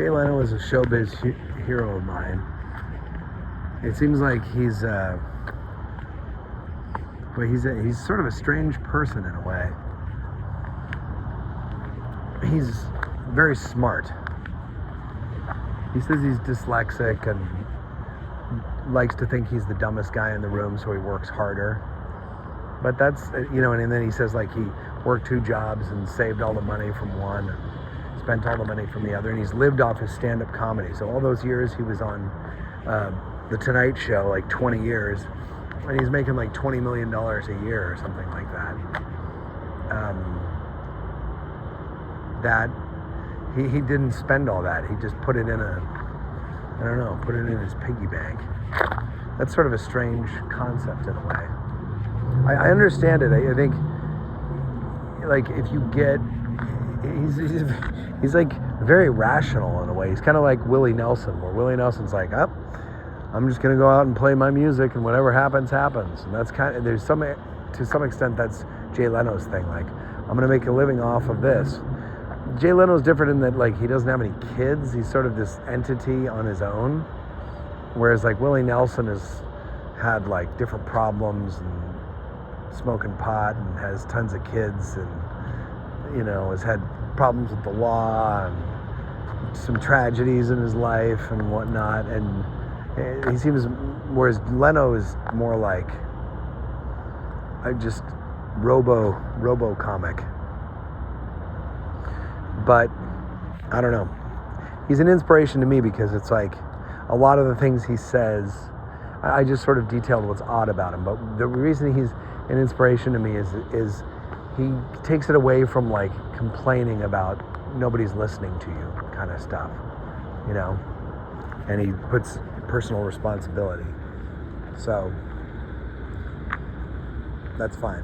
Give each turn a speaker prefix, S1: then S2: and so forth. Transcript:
S1: Jay Leno is a showbiz hero of mine. It seems like he's sort of a strange person in a way. He's very smart. He says he's dyslexic and likes to think he's the dumbest guy in the room, so he works harder. But that's, and then he says like he worked 2 jobs and saved all the money from one and spent all the money from the other, and he's lived off his stand-up comedy. So all those years he was on The Tonight Show, like 20 years, and he's making like $20 million a year or something like that. He didn't spend all that. He just put it in put it in his piggy bank. That's sort of a strange concept in a way. I understand it. I think, like, if you get, he's like very rational in a way. He's kind of like Willie Nelson, where Willie Nelson's like, I'm just gonna go out and play my music, and whatever happens, happens. And that's kind of, to some extent, that's Jay Leno's thing. Like, I'm gonna make a living off of this. Jay Leno's different in that, like, he doesn't have any kids. He's sort of this entity on his own. Whereas, like, Willie Nelson has had, like, different problems and smoking pot and has tons of kids and, has had problems with the law and some tragedies in his life and whatnot. And he seems, whereas Leno is more like just robo comic. But I don't know. He's an inspiration to me because it's like a lot of the things he says, I just sort of detailed what's odd about him. But the reason he's an inspiration to me is he takes it away from like complaining about nobody's listening to you kind of stuff, and he puts personal responsibility. So that's fine.